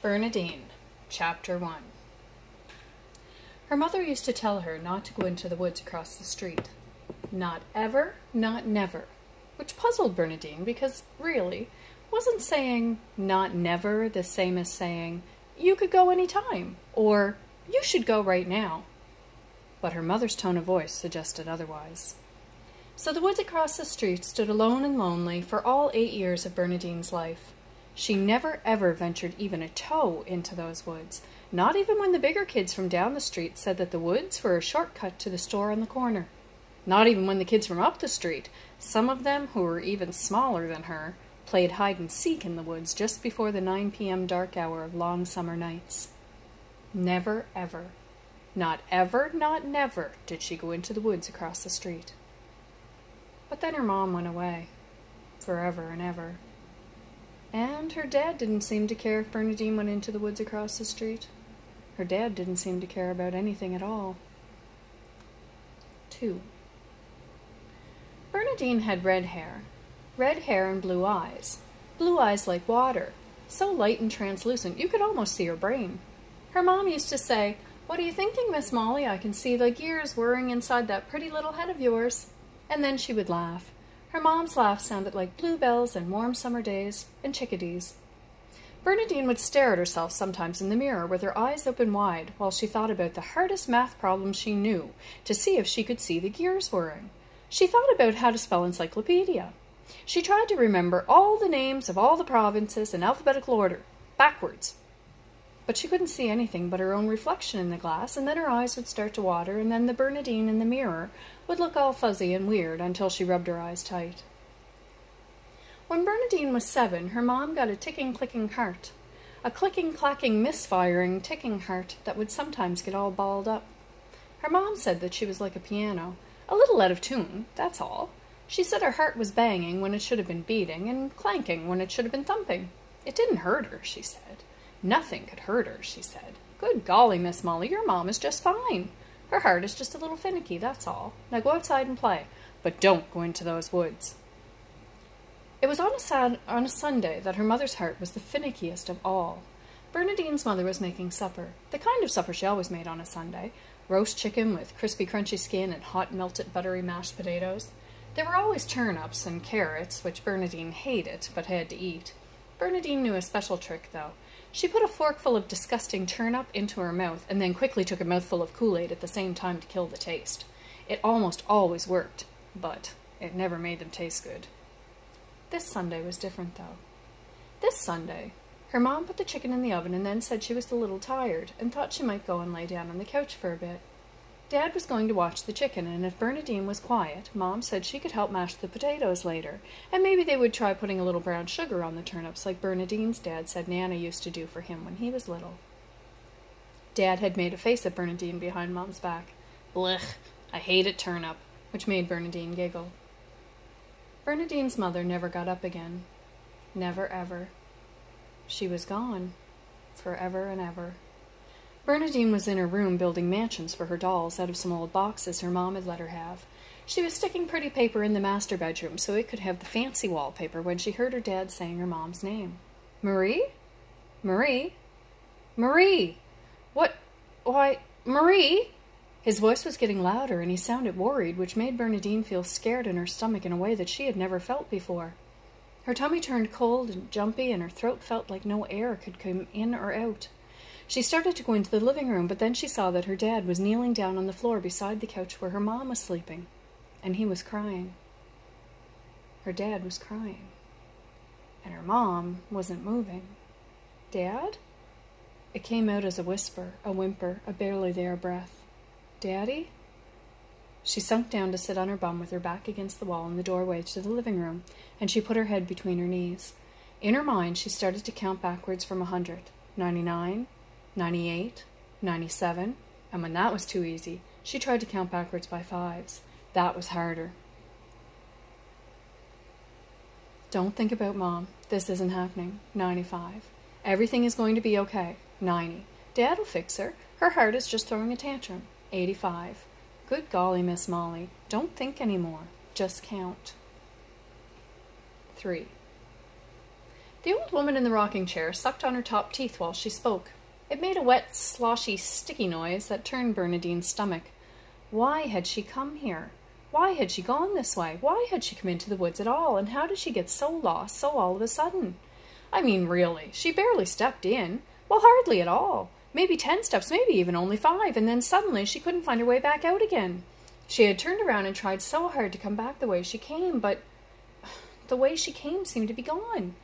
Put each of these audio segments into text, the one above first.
Bernadine, Chapter 1. Her mother used to tell her not to go into the woods across the street. Not ever, not never, which puzzled Bernadine because, really, wasn't saying not never the same as saying, you could go any time, or you should go right now. But her mother's tone of voice suggested otherwise. So the woods across the street stood alone and lonely for all 8 years of Bernadine's life. She never ever ventured even a toe into those woods, not even when the bigger kids from down the street said that the woods were a shortcut to the store on the corner. Not even when the kids from up the street, some of them who were even smaller than her, played hide-and-seek in the woods just before the 9 p.m. dark hour of long summer nights. Never ever, not ever, not never, did she go into the woods across the street. But then her mom went away, forever and ever. And her dad didn't seem to care if Bernadine went into the woods across the street. Her dad didn't seem to care about anything at all. 2. Bernadine had red hair and blue eyes like water, so light and translucent you could almost see her brain. Her mom used to say, "What are you thinking, Miss Molly? I can see the gears whirring inside that pretty little head of yours." And then she would laugh. Her mom's laugh sounded like bluebells and warm summer days and chickadees. Bernadine would stare at herself sometimes in the mirror with her eyes open wide while she thought about the hardest math problems she knew to see if she could see the gears whirring. She thought about how to spell encyclopedia. She tried to remember all the names of all the provinces in alphabetical order, backwards. But she couldn't see anything but her own reflection in the glass, and then her eyes would start to water, and then the Bernadine in the mirror would look all fuzzy and weird until she rubbed her eyes tight. When Bernadine was 7, her mom got a ticking-clicking heart, a clicking-clacking, misfiring, ticking heart that would sometimes get all balled up. Her mom said that she was like a piano, a little out of tune, that's all. She said her heart was banging when it should have been beating, and clanking when it should have been thumping. It didn't hurt her, she said. Nothing could hurt her, she said. Good golly, Miss Molly, your mom is just fine. Her heart is just a little finicky, that's all. Now go outside and play, but don't go into those woods. It was on a Sunday that her mother's heart was the finickiest of all. Bernadine's mother was making supper, the kind of supper she always made on a Sunday, roast chicken with crispy crunchy skin and hot melted buttery mashed potatoes. There were always turnips and carrots, which Bernadine hated but had to eat. Bernadine knew a special trick, though. She put a forkful of disgusting turnip into her mouth and then quickly took a mouthful of Kool-Aid at the same time to kill the taste. It almost always worked, but it never made them taste good. This Sunday was different, though. This Sunday, her mom put the chicken in the oven and then said she was a little tired and thought she might go and lay down on the couch for a bit. Dad was going to watch the chicken, and if Bernadine was quiet, Mom said she could help mash the potatoes later, and maybe they would try putting a little brown sugar on the turnips like Bernadine's dad said Nana used to do for him when he was little. Dad had made a face at Bernadine behind Mom's back. "Blech, I hate it, turnip," which made Bernadine giggle. Bernadine's mother never got up again. Never ever. She was gone. Forever and ever. Bernadine was in her room building mansions for her dolls out of some old boxes her mom had let her have. She was sticking pretty paper in the master bedroom so it could have the fancy wallpaper when she heard her dad saying her mom's name. "Marie? Marie? Marie! What? Why, Marie!" His voice was getting louder and he sounded worried, which made Bernadine feel scared in her stomach in a way that she had never felt before. Her tummy turned cold and jumpy and her throat felt like no air could come in or out. She started to go into the living room, but then she saw that her dad was kneeling down on the floor beside the couch where her mom was sleeping, and he was crying. Her dad was crying, and her mom wasn't moving. "Dad?" It came out as a whisper, a whimper, a barely there breath. "Daddy?" She sunk down to sit on her bum with her back against the wall in the doorway to the living room, and she put her head between her knees. In her mind, she started to count backwards from 100, 99, 98, 97, and when that was too easy, she tried to count backwards by 5s. That was harder. "Don't think about Mom. This isn't happening. 95. Everything is going to be okay. 90. Dad'll fix her. Her heart is just throwing a tantrum. 85. Good golly, Miss Molly. Don't think any more. Just count. 3. The old woman in the rocking chair sucked on her top teeth while she spoke. It made a wet, sloshy, sticky noise that turned Bernadine's stomach. Why had she come here? Why had she gone this way? Why had she come into the woods at all? And how did she get so lost so all of a sudden? I mean, really, she barely stepped in. Well, hardly at all. Maybe 10 steps, maybe even only 5, and then suddenly she couldn't find her way back out again. She had turned around and tried so hard to come back the way she came, but the way she came seemed to be gone.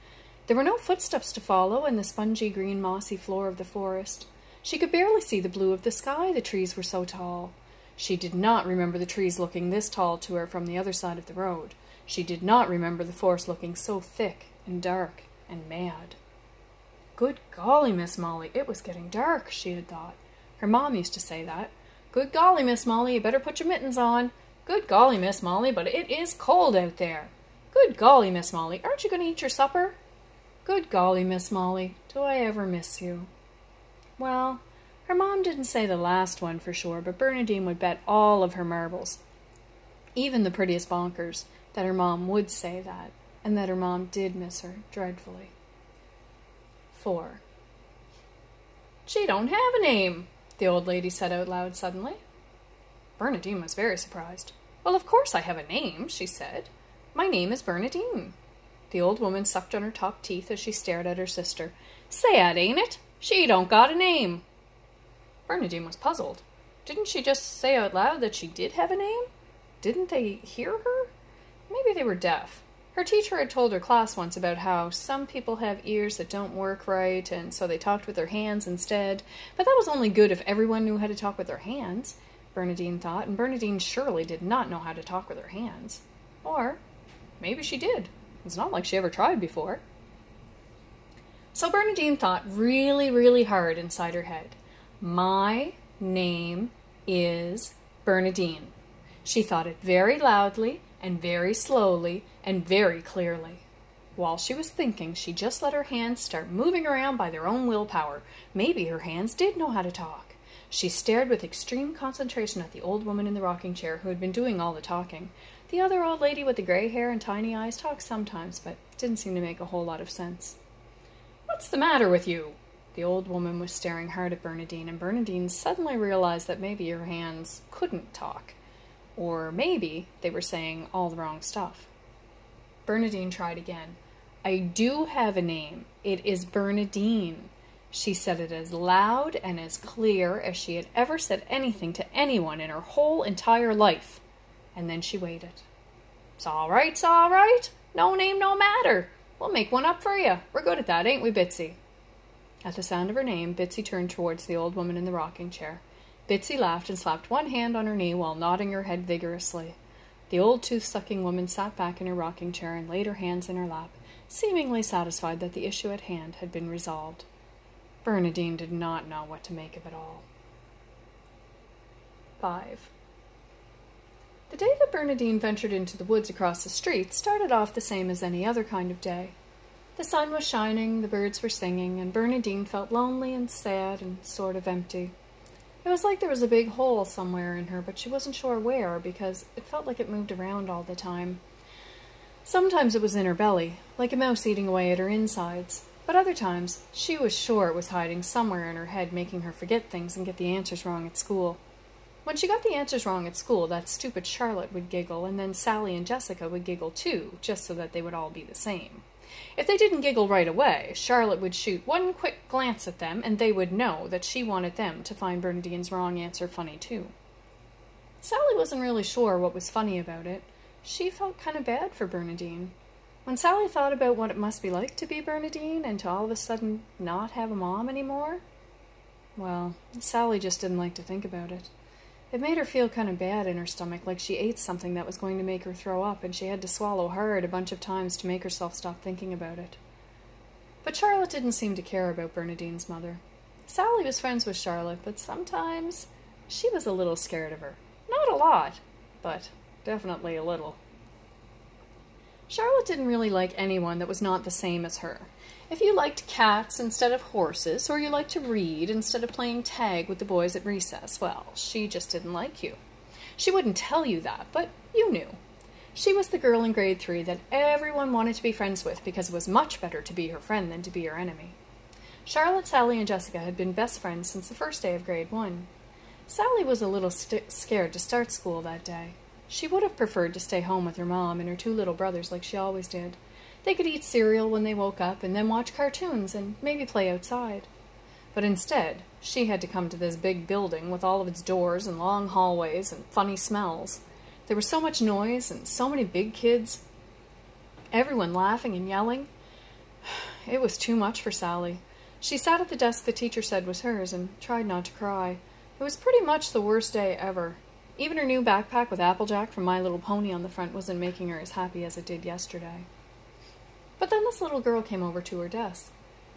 There were no footsteps to follow in the spongy green mossy floor of the forest. She could barely see the blue of the sky, the trees were so tall. She did not remember the trees looking this tall to her from the other side of the road. She did not remember the forest looking so thick and dark and mad. Good golly, Miss Molly, it was getting dark, she had thought. Her mom used to say that. Good golly, Miss Molly, you better put your mittens on. Good golly, Miss Molly, but it is cold out there. Good golly, Miss Molly, aren't you going to eat your supper? Good golly, Miss Molly, do I ever miss you? Well, her mom didn't say the last one for sure, but Bernadine would bet all of her marbles, even the prettiest bonkers, that her mom would say that, and that her mom did miss her dreadfully. 4. She don't have a name, the old lady said out loud suddenly. Bernadine was very surprised. Well, of course I have a name, she said. My name is Bernadine. The old woman sucked on her top teeth as she stared at her sister. Sad, ain't it? She don't got a name. Bernadine was puzzled. Didn't she just say out loud that she did have a name? Didn't they hear her? Maybe they were deaf. Her teacher had told her class once about how some people have ears that don't work right, and so they talked with their hands instead. But that was only good if everyone knew how to talk with their hands, Bernadine thought, and Bernadine surely did not know how to talk with her hands. Or maybe she did. It's not like she ever tried before. So Bernadine thought really, really hard inside her head. My name is Bernadine. She thought it very loudly and very slowly and very clearly. While she was thinking, she just let her hands start moving around by their own willpower. Maybe her hands did know how to talk. She stared with extreme concentration at the old woman in the rocking chair who had been doing all the talking. The other old lady with the gray hair and tiny eyes talked sometimes, but didn't seem to make a whole lot of sense. What's the matter with you? The old woman was staring hard at Bernadine, and Bernadine suddenly realized that maybe her hands couldn't talk. Or maybe they were saying all the wrong stuff. Bernadine tried again. I do have a name. It is Bernadine. She said it as loud and as clear as she had ever said anything to anyone in her whole entire life. And then she waited. It's all right, it's all right. No name, no matter. We'll make one up for you. We're good at that, ain't we, Bitsy? At the sound of her name, Bitsy turned towards the old woman in the rocking chair. Bitsy laughed and slapped one hand on her knee while nodding her head vigorously. The old tooth-sucking woman sat back in her rocking chair and laid her hands in her lap, seemingly satisfied that the issue at hand had been resolved. Bernadine did not know what to make of it all. 5. The day that Bernadine ventured into the woods across the street started off the same as any other kind of day. The sun was shining, the birds were singing, and Bernadine felt lonely and sad and sort of empty. It was like there was a big hole somewhere in her, but she wasn't sure where because it felt like it moved around all the time. Sometimes it was in her belly, like a mouse eating away at her insides, but other times she was sure it was hiding somewhere in her head, making her forget things and get the answers wrong at school. When she got the answers wrong at school, that stupid Charlotte would giggle, and then Sally and Jessica would giggle too, just so that they would all be the same. If they didn't giggle right away, Charlotte would shoot one quick glance at them, and they would know that she wanted them to find Bernadine's wrong answer funny too. Sally wasn't really sure what was funny about it. She felt kind of bad for Bernadine. When Sally thought about what it must be like to be Bernadine and to all of a sudden not have a mom anymore, well, Sally just didn't like to think about it. It made her feel kind of bad in her stomach, like she ate something that was going to make her throw up, and she had to swallow hard a bunch of times to make herself stop thinking about it. But Charlotte didn't seem to care about Bernadine's mother. Sally was friends with Charlotte, but sometimes she was a little scared of her. Not a lot, but definitely a little. Charlotte didn't really like anyone that was not the same as her. If you liked cats instead of horses, or you liked to read instead of playing tag with the boys at recess, well, she just didn't like you. She wouldn't tell you that, but you knew. She was the girl in grade 3 that everyone wanted to be friends with because it was much better to be her friend than to be her enemy. Charlotte, Sally, and Jessica had been best friends since the first day of grade 1. Sally was a little scared to start school that day. She would have preferred to stay home with her mom and her 2 little brothers like she always did. They could eat cereal when they woke up and then watch cartoons and maybe play outside. But instead, she had to come to this big building with all of its doors and long hallways and funny smells. There was so much noise and so many big kids, everyone laughing and yelling. It was too much for Sally. She sat at the desk the teacher said was hers and tried not to cry. It was pretty much the worst day ever. Even her new backpack with Applejack from My Little Pony on the front wasn't making her as happy as it did yesterday. But then this little girl came over to her desk.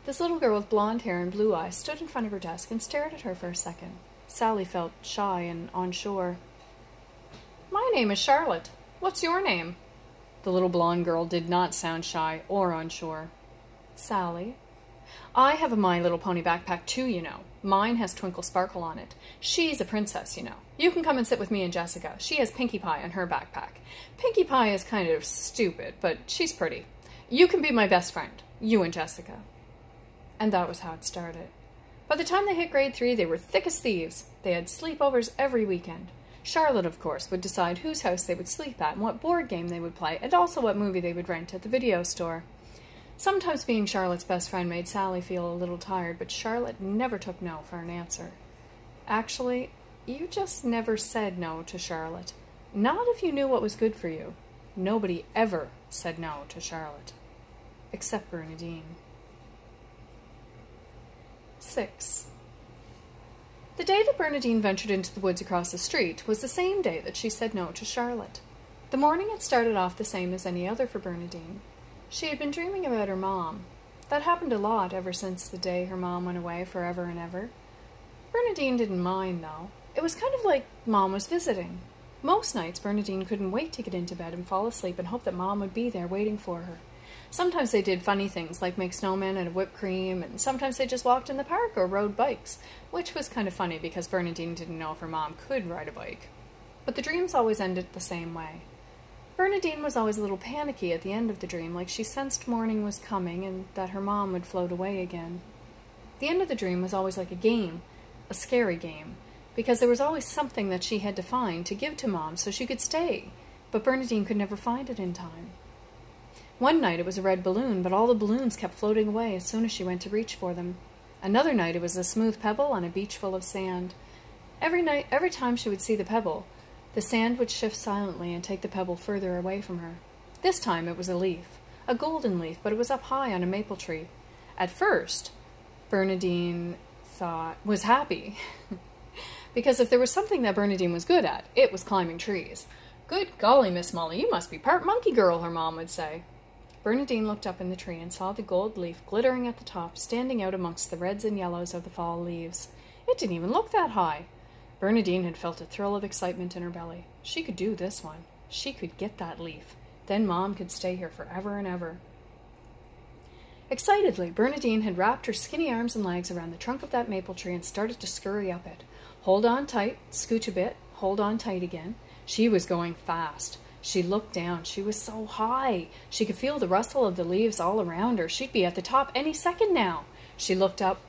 This little girl with blonde hair and blue eyes stood in front of her desk and stared at her for a second. Sally felt shy and unsure. "My name is Charlotte. What's your name?" The little blonde girl did not sound shy or unsure. "Sally." "I have a My Little Pony backpack too, you know. Mine has Twinkle Sparkle on it. She's a princess, you know. You can come and sit with me and Jessica. She has Pinkie Pie on her backpack. Pinkie Pie is kind of stupid, but she's pretty. You can be my best friend, you and Jessica." And that was how it started. By the time they hit grade 3, they were thick as thieves. They had sleepovers every weekend. Charlotte, of course, would decide whose house they would sleep at and what board game they would play, and also what movie they would rent at the video store. Sometimes being Charlotte's best friend made Sally feel a little tired, but Charlotte never took no for an answer. Actually, you just never said no to Charlotte. Not if you knew what was good for you. Nobody ever said no to Charlotte. Except Bernadine. 6. The day that Bernadine ventured into the woods across the street was the same day that she said no to Charlotte. The morning had started off the same as any other for Bernadine. She had been dreaming about her mom. That happened a lot ever since the day her mom went away forever and ever. Bernadine didn't mind, though. It was kind of like Mom was visiting. Most nights, Bernadine couldn't wait to get into bed and fall asleep and hope that Mom would be there waiting for her. Sometimes they did funny things like make snowmen out of whipped cream, and sometimes they just walked in the park or rode bikes, which was kind of funny because Bernadine didn't know if her mom could ride a bike. But the dreams always ended the same way. Bernadine was always a little panicky at the end of the dream, like she sensed morning was coming and that her mom would float away again. The end of the dream was always like a game, a scary game, because there was always something that she had to find to give to Mom so she could stay, but Bernadine could never find it in time. One night it was a red balloon, but all the balloons kept floating away as soon as she went to reach for them. Another night it was a smooth pebble on a beach full of sand. Every time she would see the pebble, the sand would shift silently and take the pebble further away from her. This time it was a leaf, a golden leaf, but it was up high on a maple tree. At first, Bernadine was happy, because if there was something that Bernadine was good at, it was climbing trees. "Good golly, Miss Molly, you must be part monkey girl," her mom would say. Bernadine looked up in the tree and saw the gold leaf glittering at the top, standing out amongst the reds and yellows of the fall leaves. It didn't even look that high. Bernadine had felt a thrill of excitement in her belly. She could do this one. She could get that leaf. Then Mom could stay here forever and ever. Excitedly, Bernadine had wrapped her skinny arms and legs around the trunk of that maple tree and started to scurry up it. Hold on tight, scooch a bit, hold on tight again. She was going fast. She looked down. She was so high. She could feel the rustle of the leaves all around her. She'd be at the top any second now. She looked up,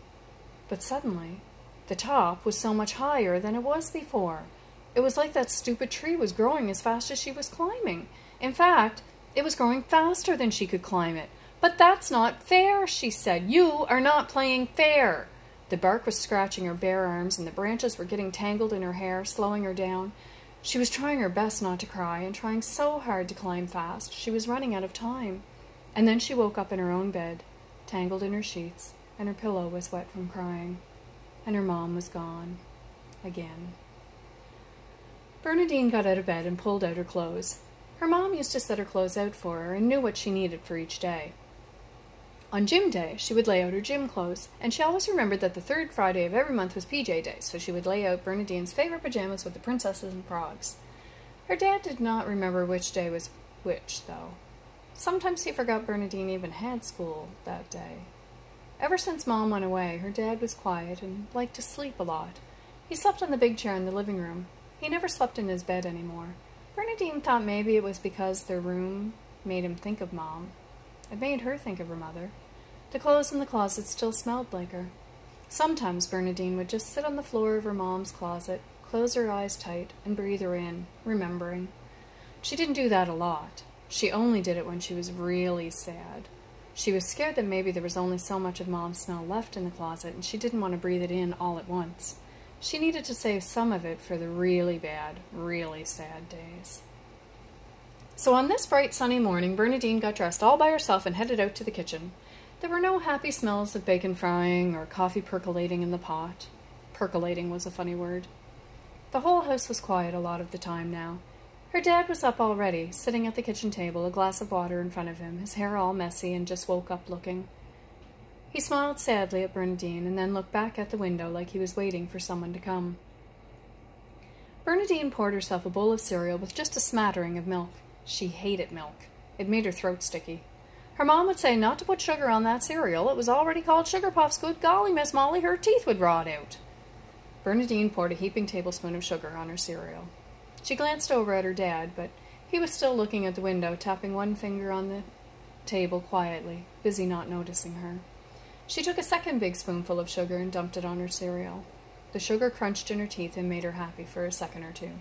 but suddenly, the top was so much higher than it was before. It was like that stupid tree was growing as fast as she was climbing. In fact, it was growing faster than she could climb it. "But that's not fair," she said. "You are not playing fair." The bark was scratching her bare arms, and the branches were getting tangled in her hair, slowing her down. She was trying her best not to cry, and trying so hard to climb fast, she was running out of time. And then she woke up in her own bed, tangled in her sheets, and her pillow was wet from crying. And her mom was gone. Again. Bernadine got out of bed and pulled out her clothes. Her mom used to set her clothes out for her and knew what she needed for each day. On gym day, she would lay out her gym clothes, and she always remembered that the third Friday of every month was PJ Day, so she would lay out Bernadine's favorite pajamas with the princesses and frogs. Her dad did not remember which day was which, though. Sometimes he forgot Bernadine even had school that day. Ever since Mom went away, her dad was quiet and liked to sleep a lot. He slept on the big chair in the living room. He never slept in his bed anymore. Bernadine thought maybe it was because their room made him think of Mom. It made her think of her mother. The clothes in the closet still smelled like her. Sometimes Bernadine would just sit on the floor of her mom's closet, close her eyes tight, and breathe her in, remembering. She didn't do that a lot. She only did it when she was really sad. She was scared that maybe there was only so much of Mom's smell left in the closet, and she didn't want to breathe it in all at once. She needed to save some of it for the really bad, really sad days. So on this bright sunny morning, Bernadine got dressed all by herself and headed out to the kitchen. There were no happy smells of bacon frying or coffee percolating in the pot. Percolating was a funny word. The whole house was quiet a lot of the time now. Her dad was up already, sitting at the kitchen table, a glass of water in front of him, his hair all messy, and just woke up looking. He smiled sadly at Bernadine and then looked back at the window like he was waiting for someone to come. Bernadine poured herself a bowl of cereal with just a smattering of milk. She hated milk. It made her throat sticky. Her mom would say not to put sugar on that cereal. It was already called Sugar Puffs. Good golly, Miss Molly, her teeth would rot out. Bernadine poured a heaping tablespoon of sugar on her cereal. She glanced over at her dad, but he was still looking at the window, tapping one finger on the table quietly, busy not noticing her. She took a second big spoonful of sugar and dumped it on her cereal. The sugar crunched in her teeth and made her happy for a second or two.